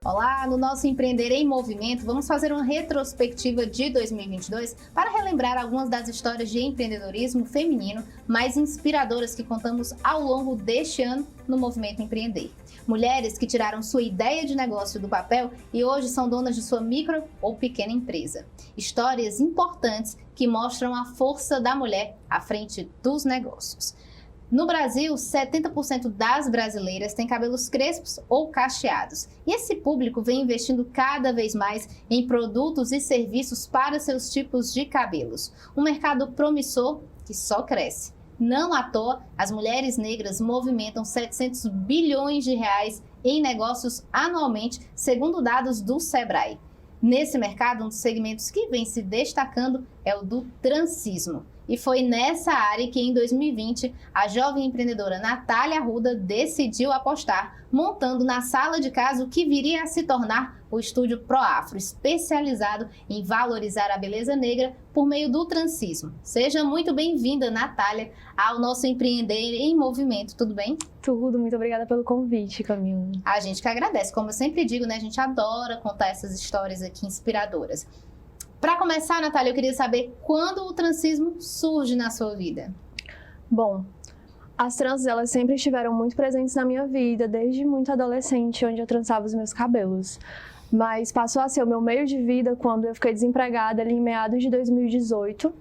Olá, no nosso Empreender em Movimento, vamos fazer uma retrospectiva de 2022 para relembrar algumas das histórias de empreendedorismo feminino mais inspiradoras que contamos ao longo deste ano no Movimento Empreender. Mulheres que tiraram sua ideia de negócio do papel e hoje são donas de sua micro ou pequena empresa. Histórias importantes que mostram a força da mulher à frente dos negócios. No Brasil, 70% das brasileiras têm cabelos crespos ou cacheados. E esse público vem investindo cada vez mais em produtos e serviços para seus tipos de cabelos. Um mercado promissor que só cresce. Não à toa, as mulheres negras movimentam 700 bilhões de reais em negócios anualmente, segundo dados do Sebrae. Nesse mercado, um dos segmentos que vem se destacando é o do transismo. E foi nessa área que, em 2020, a jovem empreendedora Natália Arruda decidiu apostar, montando na sala de casa o que viria a se tornar o Estúdio Proafro, especializado em valorizar a beleza negra por meio do transismo. Seja muito bem-vinda, Natália, ao nosso Empreender em Movimento. Tudo bem? Tudo, muito obrigada pelo convite, Camila. A gente que agradece. Como eu sempre digo, né, a gente adora contar essas histórias aqui inspiradoras. Para começar, Natália, eu queria saber quando o transismo surge na sua vida. Bom, as tranças, elas sempre estiveram muito presentes na minha vida, desde muito adolescente, onde eu trançava os meus cabelos. Mas passou a ser o meu meio de vida quando eu fiquei desempregada ali em meados de 2018.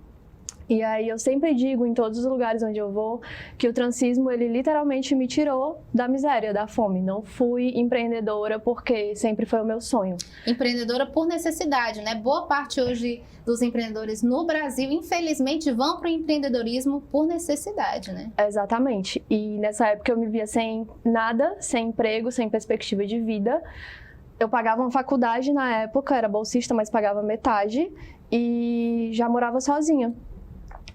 E aí eu sempre digo em todos os lugares onde eu vou que o transismo, ele literalmente me tirou da miséria, da fome. Não fui empreendedora porque sempre foi o meu sonho. Empreendedora por necessidade, né? Boa parte hoje dos empreendedores no Brasil, infelizmente, vão para o empreendedorismo por necessidade, né? Exatamente. E nessa época eu me via sem nada, sem emprego, sem perspectiva de vida. Eu pagava uma faculdade na época, era bolsista, mas pagava metade e já morava sozinha.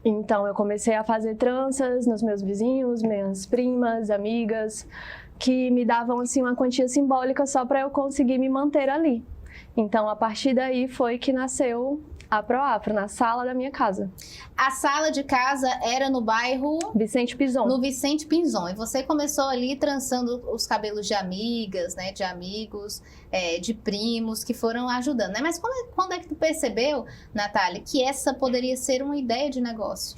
Então, eu comecei a fazer tranças nos meus vizinhos, minhas primas, amigas, que me davam assim uma quantia simbólica só para eu conseguir me manter ali. Então, a partir daí foi que nasceu a Proafro, na sala da minha casa. A sala de casa era no bairro... Vicente Pinzon. No Vicente Pinzon. E você começou ali trançando os cabelos de amigas, né, de amigos, de primos que foram ajudando, né? Mas quando é que tu percebeu, Natália, que essa poderia ser uma ideia de negócio?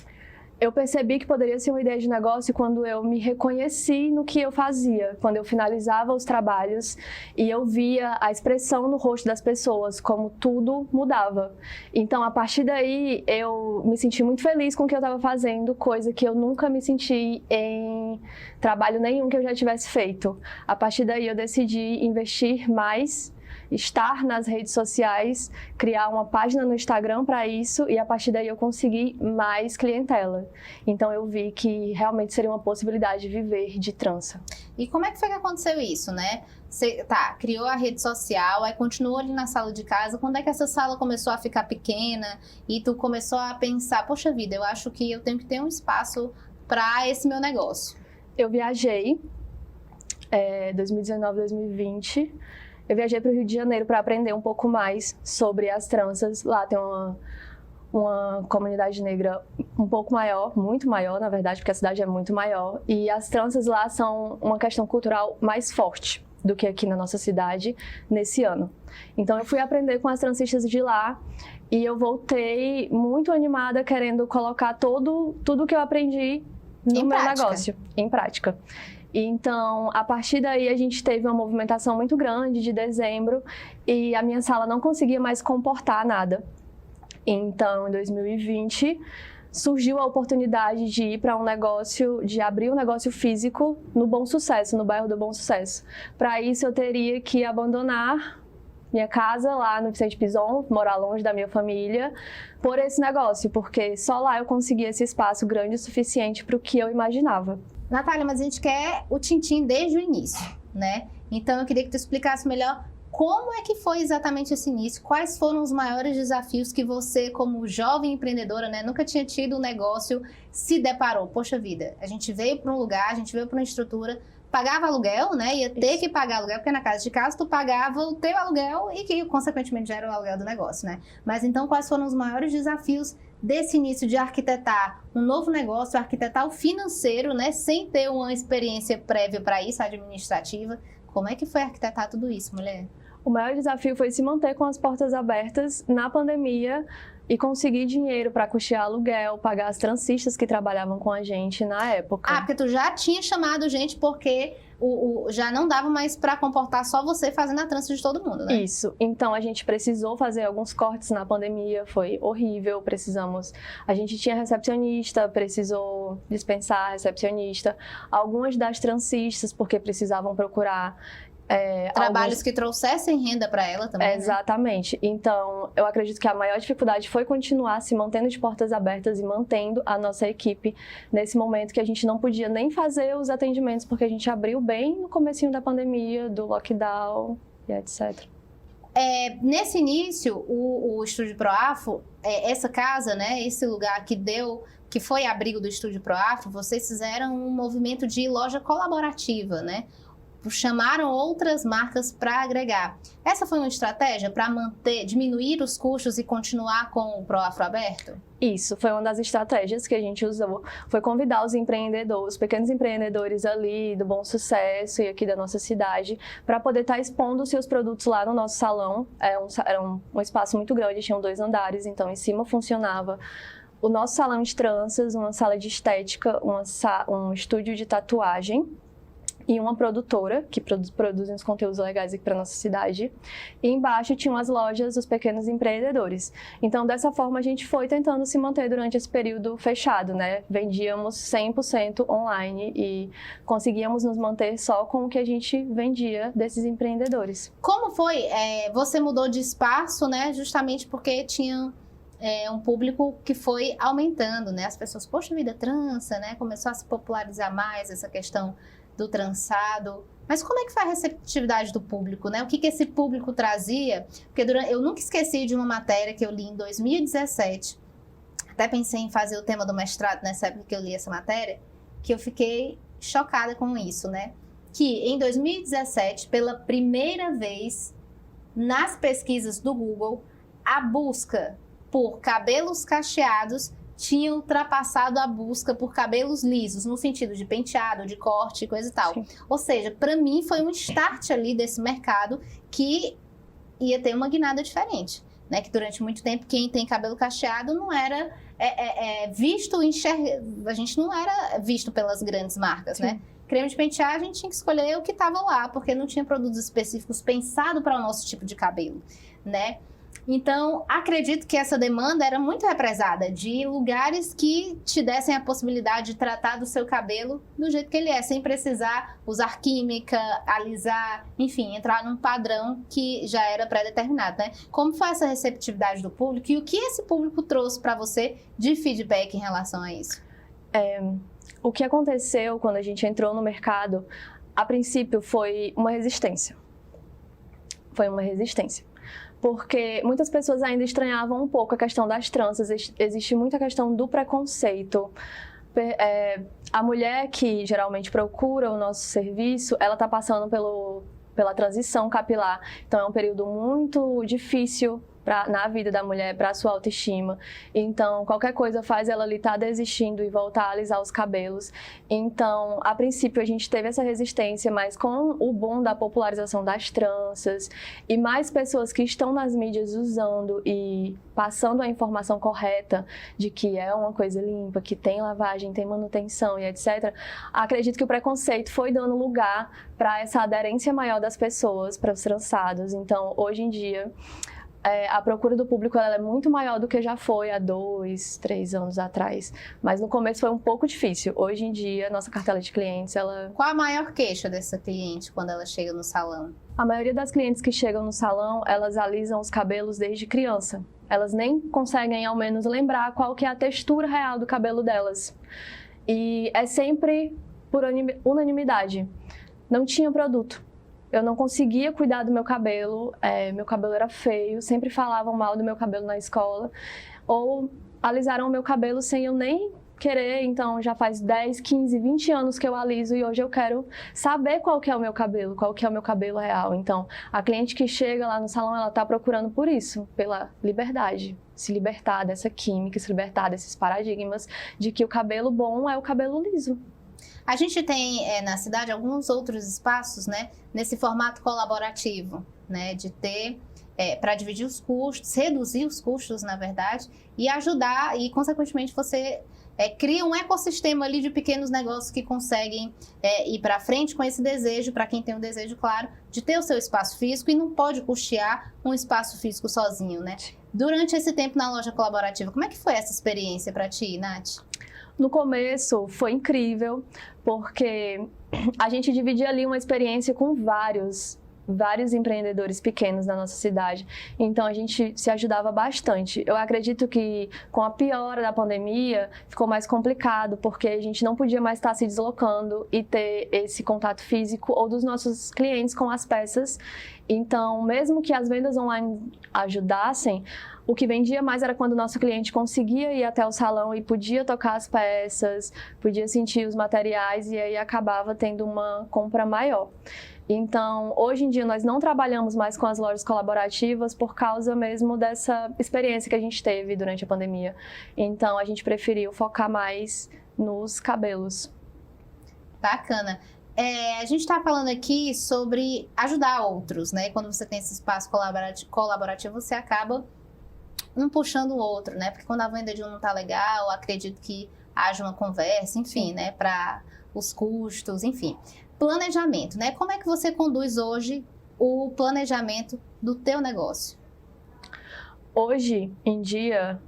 Eu percebi que poderia ser uma ideia de negócio quando eu me reconheci no que eu fazia, quando eu finalizava os trabalhos e eu via a expressão no rosto das pessoas, como tudo mudava. Então, a partir daí, eu me senti muito feliz com o que eu estava fazendo, coisa que eu nunca me senti em trabalho nenhum que eu já tivesse feito. A partir daí, eu decidi investir mais, estar nas redes sociais, criar uma página no Instagram para isso e a partir daí eu consegui mais clientela. Então eu vi que realmente seria uma possibilidade de viver de trança. E como é que foi que aconteceu isso, né? Você, criou a rede social, aí continuou ali na sala de casa. Quando é que essa sala começou a ficar pequena e tu começou a pensar, poxa vida, eu acho que eu tenho que ter um espaço para esse meu negócio? Eu viajei, 2019, 2020... Eu viajei para o Rio de Janeiro para aprender um pouco mais sobre as tranças. Lá tem uma comunidade negra um pouco maior, muito maior, na verdade, porque a cidade é muito maior. E as tranças lá são uma questão cultural mais forte do que aqui na nossa cidade nesse ano. Então eu fui aprender com as trancistas de lá e eu voltei muito animada, querendo colocar tudo que eu aprendi no meu negócio, em prática. Então, a partir daí a gente teve uma movimentação muito grande de dezembro e a minha sala não conseguia mais comportar nada. Então, em 2020, surgiu a oportunidade de ir para um negócio, de abrir um negócio físico no Bom Sucesso, no bairro do Bom Sucesso. Para isso, eu teria que abandonar minha casa lá no Vicente Pinzon, morar longe da minha família, por esse negócio, porque só lá eu conseguia esse espaço grande o suficiente para o que eu imaginava. Natália, mas a gente quer o tintim desde o início, né? Então eu queria que tu explicasse melhor como é que foi exatamente esse início, quais foram os maiores desafios que você, como jovem empreendedora, né, nunca tinha tido um negócio, se deparou. Poxa vida, a gente veio para um lugar, a gente veio para uma estrutura, pagava aluguel, né? Ia ter que pagar aluguel, porque na casa de casa tu pagava o teu aluguel e que, consequentemente, já era o aluguel do negócio, né? Mas então, quais foram os maiores desafios desse início de arquitetar um novo negócio, arquitetar o financeiro, né? Sem ter uma experiência prévia para isso, administrativa? Como é que foi arquitetar tudo isso, mulher? O maior desafio foi se manter com as portas abertas na pandemia e conseguir dinheiro para custear aluguel, pagar as transistas que trabalhavam com a gente na época. Porque tu já tinha chamado gente porque já não dava mais para comportar só você fazendo a trança de todo mundo, né? Isso. Então a gente precisou fazer alguns cortes na pandemia, foi horrível, a gente tinha recepcionista, precisou dispensar a recepcionista, algumas das transistas porque precisavam procurar trabalhos que trouxessem renda para ela também, né? Exatamente. Então, eu acredito que a maior dificuldade foi continuar se mantendo de portas abertas e mantendo a nossa equipe nesse momento que a gente não podia nem fazer os atendimentos, porque a gente abriu bem no comecinho da pandemia, do lockdown e etc. Nesse início, o Estúdio Proafro, essa casa, né, esse lugar que foi abrigo do Estúdio Proafro, vocês fizeram um movimento de loja colaborativa, né? Chamaram outras marcas para agregar. Essa foi uma estratégia para diminuir os custos e continuar com o Proafro aberto? Isso, foi uma das estratégias que a gente usou, foi convidar os empreendedores, os pequenos empreendedores ali do Bom Sucesso e aqui da nossa cidade, para poder estar expondo os seus produtos lá no nosso salão. Era um espaço muito grande, tinham 2 andares, então em cima funcionava o nosso salão de tranças, uma sala de estética, um estúdio de tatuagem, e uma produtora que produzem os conteúdos legais aqui para nossa cidade. E embaixo tinham as lojas dos pequenos empreendedores. Então, dessa forma, a gente foi tentando se manter durante esse período fechado, né? Vendíamos 100% online e conseguíamos nos manter só com o que a gente vendia desses empreendedores. Como foi? Você mudou de espaço, né? Justamente porque tinha um público que foi aumentando, né? As pessoas, poxa vida, trança, né? Começou a se popularizar mais essa questão do trançado. Mas como é que foi a receptividade do público, né? O que esse público trazia? Porque eu nunca esqueci de uma matéria que eu li em 2017. Até pensei em fazer o tema do mestrado nessa época que eu li essa matéria, que eu fiquei chocada com isso, né? Que em 2017, pela primeira vez, nas pesquisas do Google, a busca por cabelos cacheados tinha ultrapassado a busca por cabelos lisos, no sentido de penteado, de corte, coisa e tal. Sim. Ou seja, para mim foi um start ali desse mercado que ia ter uma guinada diferente, né? Que durante muito tempo quem tem cabelo cacheado não era a gente não era visto pelas grandes marcas, sim, né? Creme de pentear, a gente tinha que escolher o que estava lá, porque não tinha produtos específicos pensados para o nosso tipo de cabelo, né? Então, acredito que essa demanda era muito represada, de lugares que te dessem a possibilidade de tratar do seu cabelo do jeito que ele é, sem precisar usar química, alisar, enfim, entrar num padrão que já era pré-determinado, né? Como foi essa receptividade do público e o que esse público trouxe para você de feedback em relação a isso? O que aconteceu quando a gente entrou no mercado, a princípio, foi uma resistência. Porque muitas pessoas ainda estranhavam um pouco a questão das tranças, existe muita questão do preconceito. A mulher que geralmente procura o nosso serviço, ela está passando pela transição capilar, então é um período muito difícil na vida da mulher, para a sua autoestima. Então, qualquer coisa faz ela ali estar desistindo e voltar a alisar os cabelos. Então, a princípio, a gente teve essa resistência, mas com o boom da popularização das tranças e mais pessoas que estão nas mídias usando e passando a informação correta de que é uma coisa limpa, que tem lavagem, tem manutenção e etc., acredito que o preconceito foi dando lugar para essa aderência maior das pessoas para os trançados. Então, hoje em dia, a procura do público ela é muito maior do que já foi há 2, 3 anos atrás. Mas no começo foi um pouco difícil. Hoje em dia, nossa cartela de clientes, Qual a maior queixa dessa cliente quando ela chega no salão? A maioria das clientes que chegam no salão, elas alisam os cabelos desde criança. Elas nem conseguem, ao menos, lembrar qual que é a textura real do cabelo delas. E é sempre por unanimidade. Não tinha produto. Eu não conseguia cuidar do meu cabelo era feio, sempre falavam mal do meu cabelo na escola, ou alisaram o meu cabelo sem eu nem querer, então já faz 10, 15, 20 anos que eu aliso e hoje eu quero saber qual que é o meu cabelo, qual que é o meu cabelo real. Então, a cliente que chega lá no salão, ela está procurando por isso, pela liberdade, se libertar dessa química, se libertar desses paradigmas de que o cabelo bom é o cabelo liso. A gente tem na cidade alguns outros espaços, né, nesse formato colaborativo, né, de ter para dividir os custos, reduzir os custos, na verdade, e ajudar, e consequentemente você cria um ecossistema ali de pequenos negócios que conseguem ir para frente com esse desejo, para quem tem o desejo, claro, de ter o seu espaço físico e não pode custear um espaço físico sozinho, né? Durante esse tempo na loja colaborativa, como é que foi essa experiência para ti, Nath? No começo foi incrível, porque a gente dividia ali uma experiência com vários empreendedores pequenos na nossa cidade. Então, a gente se ajudava bastante. Eu acredito que com a piora da pandemia, ficou mais complicado, porque a gente não podia mais estar se deslocando e ter esse contato físico ou dos nossos clientes com as peças. Então, mesmo que as vendas online ajudassem, o que vendia mais era quando o nosso cliente conseguia ir até o salão e podia tocar as peças, podia sentir os materiais e aí acabava tendo uma compra maior. Então, hoje em dia, nós não trabalhamos mais com as lojas colaborativas por causa mesmo dessa experiência que a gente teve durante a pandemia. Então, a gente preferiu focar mais nos cabelos. Bacana. A gente está falando aqui sobre ajudar outros, né? Quando você tem esse espaço colaborativo, você acaba um puxando o outro, né? Porque quando a venda de um não está legal, acredito que haja uma conversa, enfim, né? Para os custos, enfim. Planejamento, né? Como é que você conduz hoje o planejamento do teu negócio? Hoje em dia,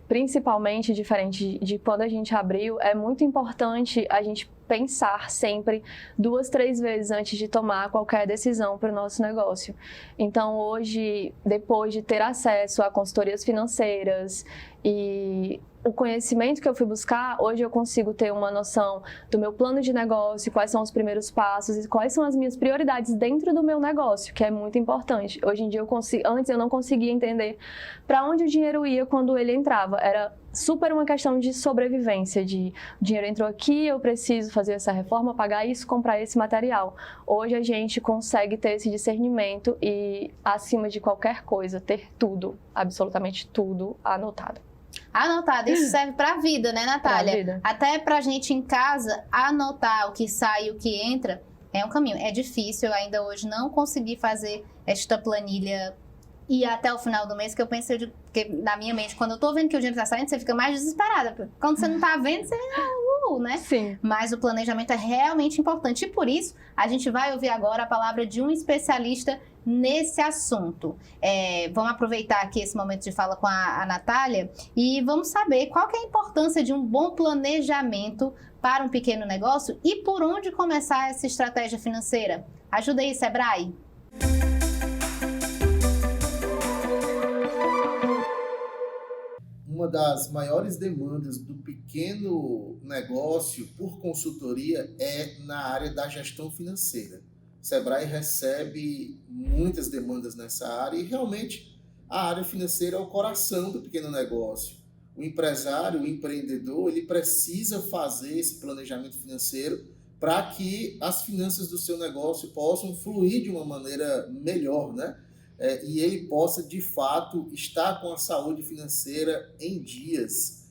principalmente diferente de quando a gente abriu, é muito importante a gente pensar sempre 2, 3 vezes antes de tomar qualquer decisão para o nosso negócio. Então, hoje, depois de ter acesso a consultorias financeiras e o conhecimento que eu fui buscar, hoje eu consigo ter uma noção do meu plano de negócio, quais são os primeiros passos e quais são as minhas prioridades dentro do meu negócio, que é muito importante. Hoje em dia, antes eu não conseguia entender para onde o dinheiro ia quando ele entrava. Era super uma questão de sobrevivência, de o dinheiro entrou aqui, eu preciso fazer essa reforma, pagar isso, comprar esse material. Hoje a gente consegue ter esse discernimento e, acima de qualquer coisa, ter tudo, absolutamente tudo anotado. Anotado, isso serve para a vida, né, Natália? Pra vida. Até para a gente em casa, anotar o que sai e o que entra é um caminho. É difícil, eu ainda hoje não consegui fazer esta planilha e até o final do mês, que eu pensei, porque na minha mente, quando eu tô vendo que o dinheiro tá saindo, você fica mais desesperada. Quando você não tá vendo, você né? Sim. Mas o planejamento é realmente importante e por isso a gente vai ouvir agora a palavra de um especialista nesse assunto. Vamos aproveitar aqui esse momento de fala com a Natália e vamos saber qual que é a importância de um bom planejamento para um pequeno negócio e por onde começar essa estratégia financeira. Ajuda aí, Sebrae! Uma das maiores demandas do pequeno negócio por consultoria é na área da gestão financeira. O Sebrae recebe muitas demandas nessa área e realmente a área financeira é o coração do pequeno negócio. O empresário, o empreendedor, ele precisa fazer esse planejamento financeiro para que as finanças do seu negócio possam fluir de uma maneira melhor, né? E ele possa, de fato, estar com a saúde financeira em dias.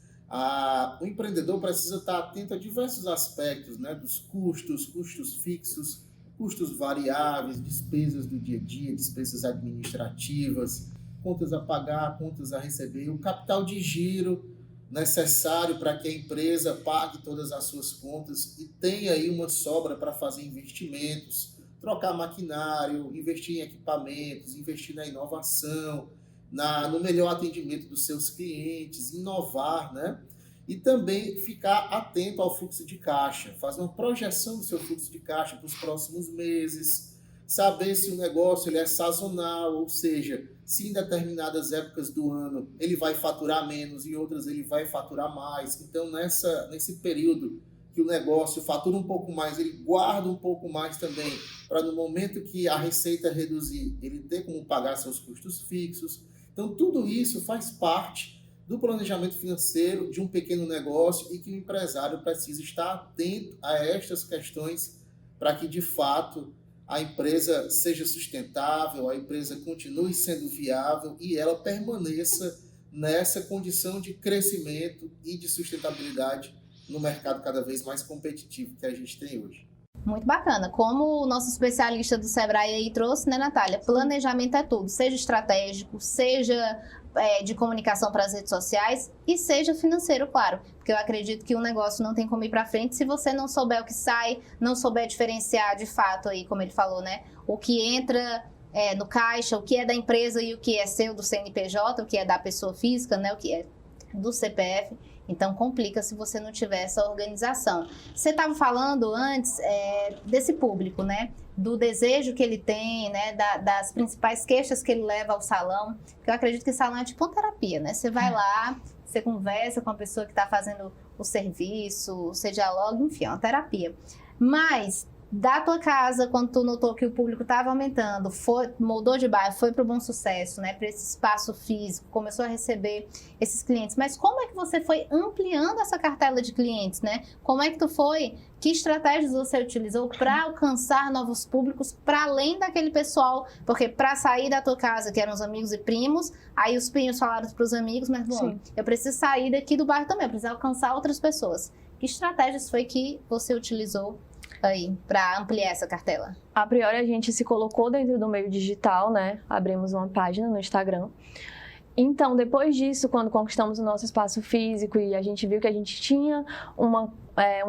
O empreendedor precisa estar atento a diversos aspectos, né? Dos custos fixos, custos variáveis, despesas do dia a dia, despesas administrativas, contas a pagar, contas a receber, o capital de giro necessário para que a empresa pague todas as suas contas e tenha aí uma sobra para fazer investimentos, trocar maquinário, investir em equipamentos, investir na inovação, no melhor atendimento dos seus clientes, inovar, né? E também ficar atento ao fluxo de caixa, fazer uma projeção do seu fluxo de caixa para os próximos meses, saber se o negócio ele é sazonal, ou seja, se em determinadas épocas do ano ele vai faturar menos e outras ele vai faturar mais. Então, nesse período que o negócio fatura um pouco mais, ele guarda um pouco mais também, para no momento que a receita reduzir, ele ter como pagar seus custos fixos. Então, tudo isso faz parte do planejamento financeiro de um pequeno negócio e que o empresário precisa estar atento a estas questões para que, de fato, a empresa seja sustentável, a empresa continue sendo viável e ela permaneça nessa condição de crescimento e de sustentabilidade no mercado cada vez mais competitivo que a gente tem hoje. Muito bacana. Como o nosso especialista do Sebrae aí trouxe, né, Natália? Planejamento é tudo, seja estratégico, seja de comunicação para as redes sociais e seja financeiro, claro. Porque eu acredito que um negócio não tem como ir para frente se você não souber o que sai, não souber diferenciar de fato aí, como ele falou, né? O que entra no caixa, o que é da empresa e o que é seu do CNPJ, o que é da pessoa física, né? O que é do CPF. Então, complica se você não tiver essa organização. Você estava falando antes desse público, né? Do desejo que ele tem, né? Das principais queixas que ele leva ao salão. Porque eu acredito que salão é tipo uma terapia, né? Você vai lá, você conversa com a pessoa que está fazendo o serviço, você dialoga, enfim, é uma terapia. Mas, da tua casa, quando tu notou que o público estava aumentando, mudou de bairro, foi para o Bom Sucesso, né, para esse espaço físico, começou a receber esses clientes. Mas como é que você foi ampliando essa cartela de clientes, né? Como é que tu foi? Que estratégias você utilizou para alcançar novos públicos para além daquele pessoal? Porque para sair da tua casa, que eram os amigos e primos, aí os primos falaram para os amigos, mas bom, sim, eu preciso sair daqui do bairro também, eu preciso alcançar outras pessoas. Que estratégias foi que você utilizou aí para ampliar essa cartela? A priori a gente se colocou dentro do meio digital, né? Abrimos uma página no Instagram. Então, depois disso, quando conquistamos o nosso espaço físico e a gente viu que a gente tinha uma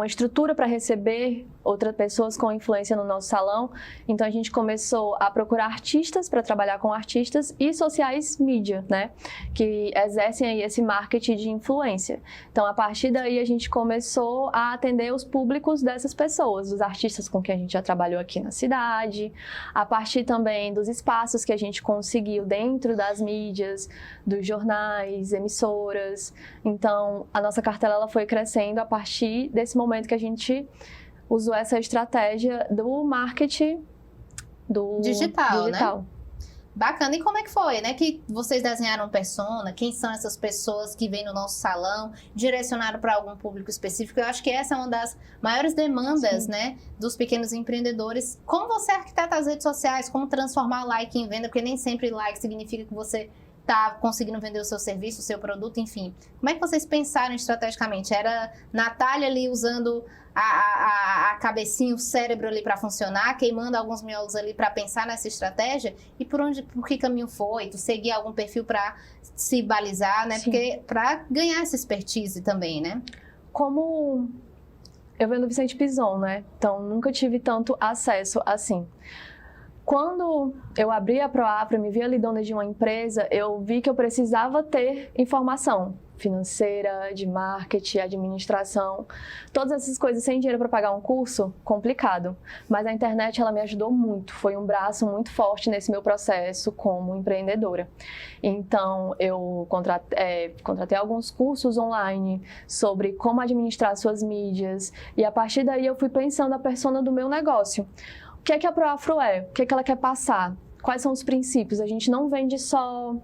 estrutura para receber outras pessoas com influência no nosso salão, então a gente começou a procurar artistas para trabalhar com artistas e sociais media, né, que exercem aí esse marketing de influência. Então, a partir daí, a gente começou a atender os públicos dessas pessoas, os artistas com quem a gente já trabalhou aqui na cidade, a partir também dos espaços que a gente conseguiu dentro das mídias, dos jornais, emissoras. Então, a nossa cartela ela foi crescendo a partir desse momento que a gente usou essa estratégia do marketing do digital. Né? Bacana. E como é que foi, né? Que vocês desenharam persona? Quem são essas pessoas que vêm no nosso salão? Direcionaram para algum público específico? Eu acho que essa é uma das maiores demandas, né, dos pequenos empreendedores. Como você arquiteta as redes sociais? Como transformar like em venda? Porque nem sempre like significa que você está conseguindo vender o seu serviço, o seu produto, enfim. Como é que vocês pensaram estrategicamente? Era Natália ali usando a cabecinha, o cérebro ali para funcionar, queimando alguns miolos ali para pensar nessa estratégia? E por que caminho foi? Tu seguia algum perfil para se balizar, né? Sim. Porque para ganhar essa expertise também, né? Como eu venho do Vicente Pison, né? Então nunca tive tanto acesso assim. Quando eu abri a Proafro, me vi ali dona de uma empresa, eu vi que eu precisava ter informação financeira, de marketing, administração, todas essas coisas sem dinheiro para pagar um curso, complicado. Mas a internet, ela me ajudou muito, foi um braço muito forte nesse meu processo como empreendedora. Então, eu contratei alguns cursos online sobre como administrar suas mídias e a partir daí eu fui pensando a persona do meu negócio. O que é que a Proafro é? O que é que ela quer passar? Quais são os princípios? A gente não vende só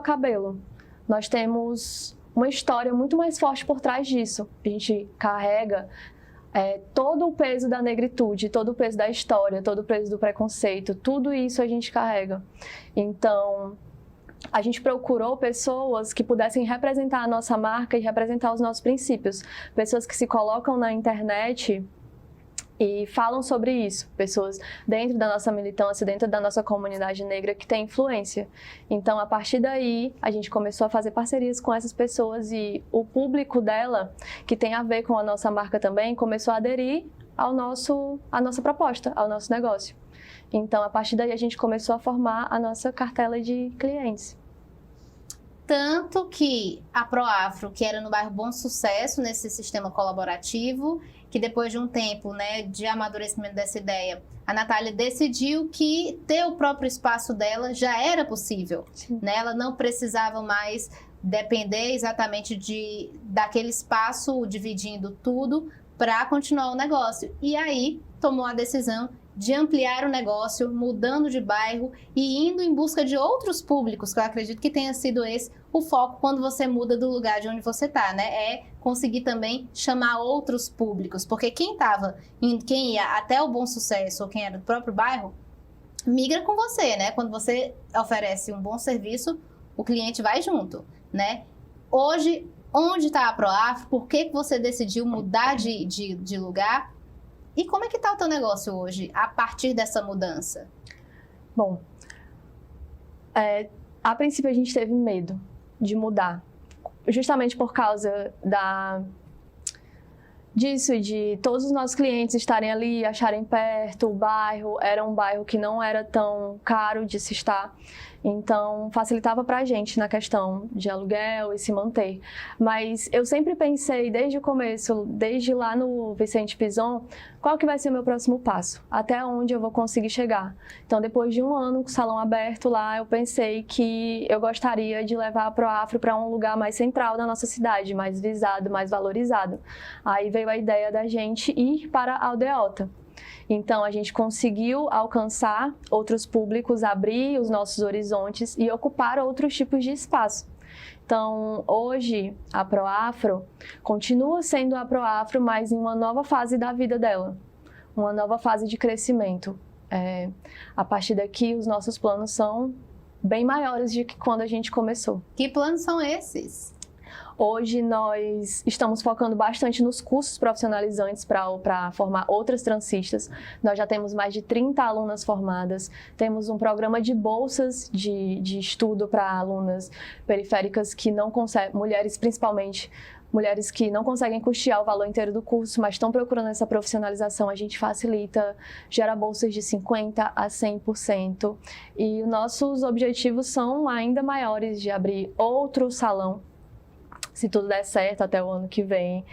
cabelo. Nós temos uma história muito mais forte por trás disso. A gente carrega todo o peso da negritude, todo o peso da história, todo o peso do preconceito, tudo isso a gente carrega. Então, a gente procurou pessoas que pudessem representar a nossa marca e representar os nossos princípios. Pessoas que se colocam na internet e falam sobre isso, pessoas dentro da nossa militância, dentro da nossa comunidade negra que tem influência. Então, a partir daí, a gente começou a fazer parcerias com essas pessoas e o público dela, que tem a ver com a nossa marca também, começou a aderir à nossa proposta, ao nosso negócio. Então, a partir daí, a gente começou a formar a nossa cartela de clientes. Tanto que a Proafro, que era no bairro Bom Sucesso, nesse sistema colaborativo, que depois de um tempo, né, de amadurecimento dessa ideia, a Natália decidiu que ter o próprio espaço dela já era possível. Né? Ela não precisava mais depender exatamente daquele espaço dividindo tudo para continuar o negócio. E aí tomou a decisão de ampliar o negócio, mudando de bairro e indo em busca de outros públicos, que eu acredito que tenha sido esse o foco quando você muda do lugar de onde você está, né? É conseguir também chamar outros públicos, porque quem ia até o Bom Sucesso ou quem era do próprio bairro, migra com você, né? Quando você oferece um bom serviço, o cliente vai junto, né? Hoje, onde está a Proafro, por que você decidiu mudar de lugar e como é que está o teu negócio hoje, a partir dessa mudança? Bom, a princípio a gente teve medo de mudar, justamente por causa disso, de todos os nossos clientes estarem ali, acharem perto, o bairro era um bairro que não era tão caro de se estar, então facilitava para a gente na questão de aluguel e se manter. Mas eu sempre pensei desde o começo, desde lá no Vicente Pison, qual que vai ser o meu próximo passo, até onde eu vou conseguir chegar. Então depois de um ano com o salão aberto lá, eu pensei que eu gostaria de levar a Proafro para um lugar mais central da nossa cidade, mais visado, mais valorizado. Aí veio a ideia da gente ir para a Aldeota. Então, a gente conseguiu alcançar outros públicos, abrir os nossos horizontes e ocupar outros tipos de espaço. Então, hoje, a Proafro continua sendo a Proafro, mas em uma nova fase da vida dela, uma nova fase de crescimento. A partir daqui, os nossos planos são bem maiores do que quando a gente começou. Que planos são esses? Hoje nós estamos focando bastante nos cursos profissionalizantes para formar outras transistas. Nós já temos mais de 30 alunas formadas, temos um programa de bolsas de estudo para alunas periféricas que não conseguem, mulheres principalmente, mulheres que não conseguem custear o valor inteiro do curso, mas estão procurando essa profissionalização, a gente facilita, gera bolsas de 50% a 100%. E os nossos objetivos são ainda maiores, de abrir outro salão, se tudo der certo até o ano que vem,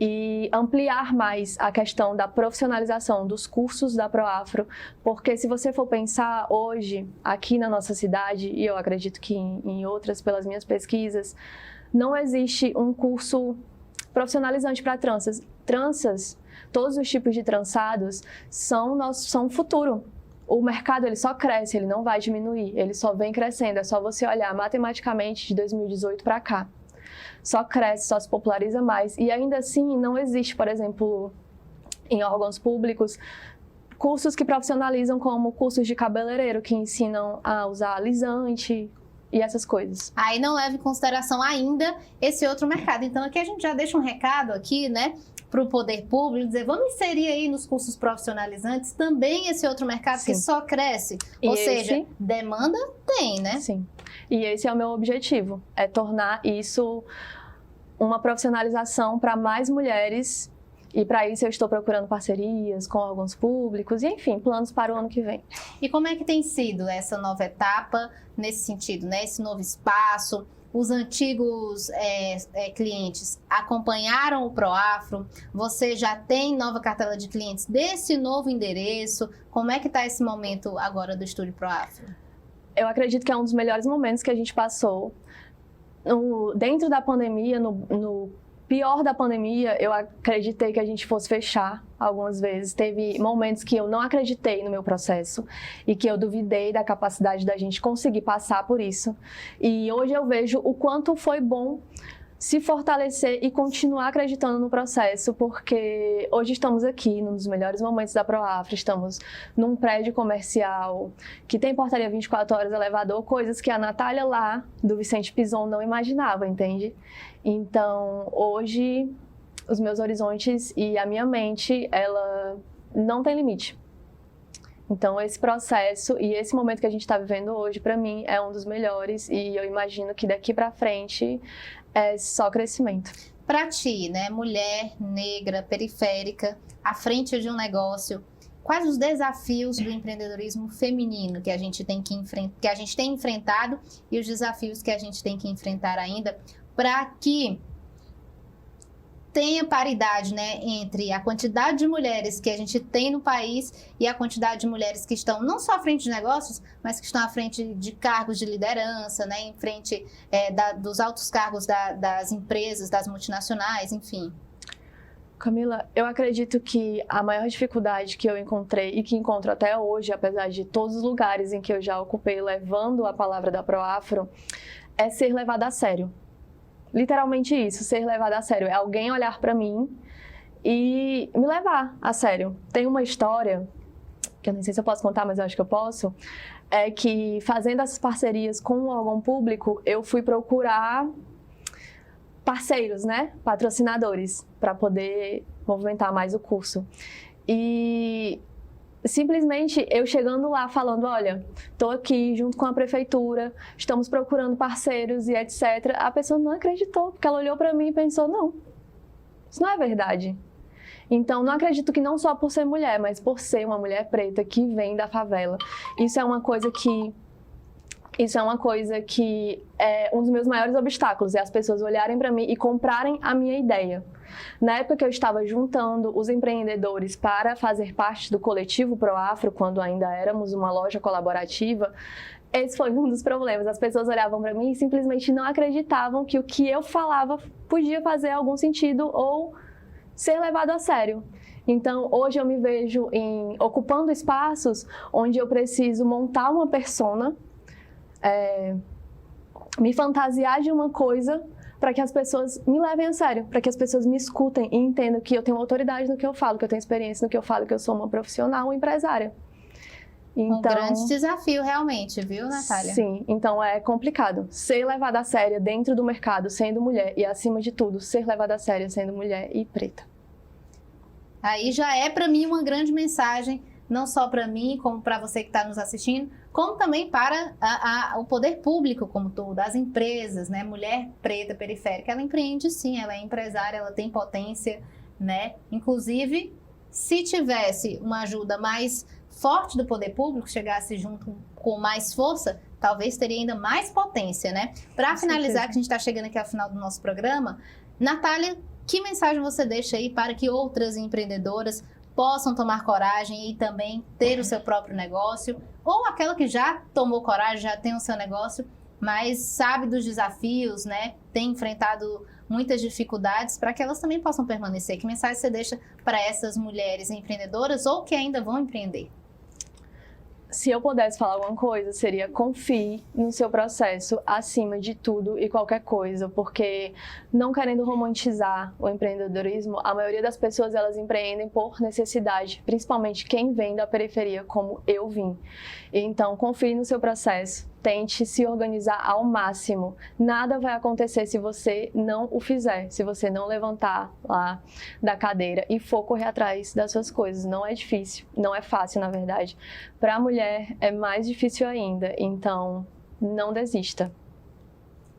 e ampliar mais a questão da profissionalização dos cursos da Proafro, porque se você for pensar hoje, aqui na nossa cidade, e eu acredito que em outras, pelas minhas pesquisas, não existe um curso profissionalizante para tranças. Tranças, todos os tipos de trançados são o futuro. O mercado ele só cresce, ele não vai diminuir, ele só vem crescendo, é só você olhar matematicamente de 2018 para cá. Só cresce, só se populariza mais. E ainda assim, não existe, por exemplo, em órgãos públicos, cursos que profissionalizam como cursos de cabeleireiro, que ensinam a usar alisante e essas coisas. Aí não leva em consideração ainda esse outro mercado. Então aqui a gente já deixa um recado aqui, né, para o poder público, dizer, vamos inserir aí nos cursos profissionalizantes também esse outro mercado. Sim. Que só cresce. Ou seja, demanda tem, né? Sim. E esse é o meu objetivo, é tornar isso uma profissionalização para mais mulheres, e para isso eu estou procurando parcerias com órgãos públicos e, enfim, planos para o ano que vem. E como é que tem sido essa nova etapa nesse sentido, né? Esse novo espaço? Os antigos clientes acompanharam o Proafro? Você já tem nova cartela de clientes desse novo endereço? Como é que está esse momento agora do Estúdio Proafro? Eu acredito que é um dos melhores momentos que a gente passou. Dentro da pandemia, no pior da pandemia, eu acreditei que a gente fosse fechar algumas vezes. Teve momentos que eu não acreditei no meu processo e que eu duvidei da capacidade da gente conseguir passar por isso. E hoje eu vejo o quanto foi bom se fortalecer e continuar acreditando no processo, porque hoje estamos aqui, num dos melhores momentos da Proafro, estamos num prédio comercial que tem portaria 24 horas, elevador, coisas que a Natália lá, do Vicente Pison, não imaginava, entende? Então, hoje, os meus horizontes e a minha mente, ela não tem limite. Então, esse processo e esse momento que a gente está vivendo hoje, para mim, é um dos melhores, e eu imagino que daqui para frente é só crescimento. Para ti, né, mulher negra, periférica, à frente de um negócio, quais os desafios do empreendedorismo feminino que a gente tem que a gente tem enfrentado e os desafios que a gente tem que enfrentar ainda para que tenha paridade, né, entre a quantidade de mulheres que a gente tem no país e a quantidade de mulheres que estão não só à frente de negócios, mas que estão à frente de cargos de liderança, né, em frente dos altos cargos das empresas, das multinacionais, enfim. Camila, eu acredito que a maior dificuldade que eu encontrei e que encontro até hoje, apesar de todos os lugares em que eu já ocupei levando a palavra da Proafro, é ser levada a sério. Literalmente isso, ser levada a sério. É alguém olhar para mim e me levar a sério. Tem uma história, que eu não sei se eu posso contar, mas eu acho que eu posso, é que fazendo essas parcerias com o órgão público, eu fui procurar parceiros, né? Patrocinadores, para poder movimentar mais o curso. E simplesmente eu chegando lá falando, olha, estou aqui junto com a prefeitura, estamos procurando parceiros e etc. A pessoa não acreditou, porque ela olhou para mim e pensou, não, isso não é verdade. Então, não acredito que não só por ser mulher, mas por ser uma mulher preta que vem da favela. Isso é uma coisa que é um dos meus maiores obstáculos, é as pessoas olharem para mim e comprarem a minha ideia. Na época que eu estava juntando os empreendedores para fazer parte do coletivo Proafro, quando ainda éramos uma loja colaborativa, esse foi um dos problemas. As pessoas olhavam para mim e simplesmente não acreditavam que o que eu falava podia fazer algum sentido ou ser levado a sério. Então, hoje eu me vejo ocupando espaços onde eu preciso montar uma persona, me fantasiar de uma coisa para que as pessoas me levem a sério, para que as pessoas me escutem e entendam que eu tenho autoridade no que eu falo, que eu tenho experiência no que eu falo, que eu sou uma profissional, uma empresária. Então, um grande desafio realmente, viu, Natália? Sim, então é complicado. Ser levada a sério dentro do mercado, sendo mulher e, acima de tudo, ser levada a sério sendo mulher e preta. Aí já é para mim uma grande mensagem, não só para mim, como para você que está nos assistindo, como também para o poder público como todo, as empresas, né? Mulher preta periférica, ela empreende sim, ela é empresária, ela tem potência, né? Inclusive, se tivesse uma ajuda mais forte do poder público, chegasse junto com mais força, talvez teria ainda mais potência, né? Para finalizar, que a gente está chegando aqui ao final do nosso programa, Natália, que mensagem você deixa aí para que outras empreendedoras possam tomar coragem e também ter o seu próprio negócio, ou aquela que já tomou coragem, já tem o seu negócio, mas sabe dos desafios, né? Tem enfrentado muitas dificuldades, para que elas também possam permanecer. Que mensagem você deixa para essas mulheres empreendedoras ou que ainda vão empreender? Se eu pudesse falar alguma coisa, seria confie no seu processo acima de tudo e qualquer coisa, porque não querendo romantizar o empreendedorismo, a maioria das pessoas elas empreendem por necessidade, principalmente quem vem da periferia como eu vim. Então, confie no seu processo, tente se organizar ao máximo. Nada vai acontecer se você não o fizer, se você não levantar lá da cadeira e for correr atrás das suas coisas. Não é difícil, não é fácil, na verdade. Para a mulher é mais difícil ainda, então não desista.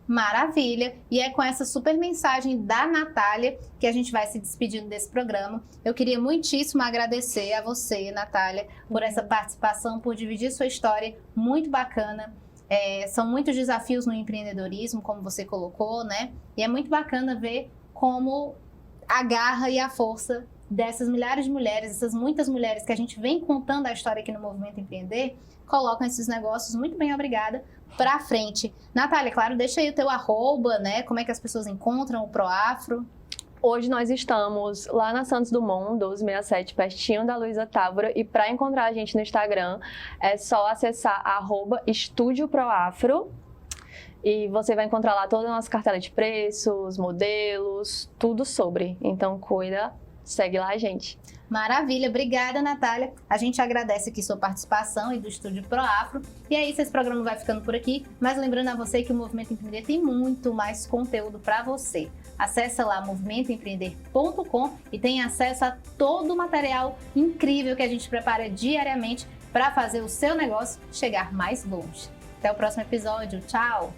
Maravilha! E é com essa super mensagem da Natália que a gente vai se despedindo desse programa. Eu queria muitíssimo agradecer a você, Natália, por essa participação, por dividir sua história muito bacana. São muitos desafios no empreendedorismo, como você colocou, né? E é muito bacana ver como a garra e a força dessas milhares de mulheres, essas muitas mulheres que a gente vem contando a história aqui no Movimento Empreender, colocam esses negócios, muito bem, obrigada, pra frente. Natália, claro, deixa aí o teu @, né? Como é que as pessoas encontram o Proafro? Hoje nós estamos lá na Santos Dumont, 1267, pertinho da Luísa Távora, e para encontrar a gente no Instagram é só acessar @estudioproafro e você vai encontrar lá toda a nossa cartela de preços, modelos, tudo sobre. Então cuida, segue lá a gente. Maravilha, obrigada, Natália. A gente agradece aqui sua participação e do Estúdio Proafro. E é isso, esse programa vai ficando por aqui. Mas lembrando a você que o Movimento Empreender tem muito mais conteúdo para você. Acesse lá movimentoempreender.com e tem acesso a todo o material incrível que a gente prepara diariamente para fazer o seu negócio chegar mais longe. Até o próximo episódio. Tchau!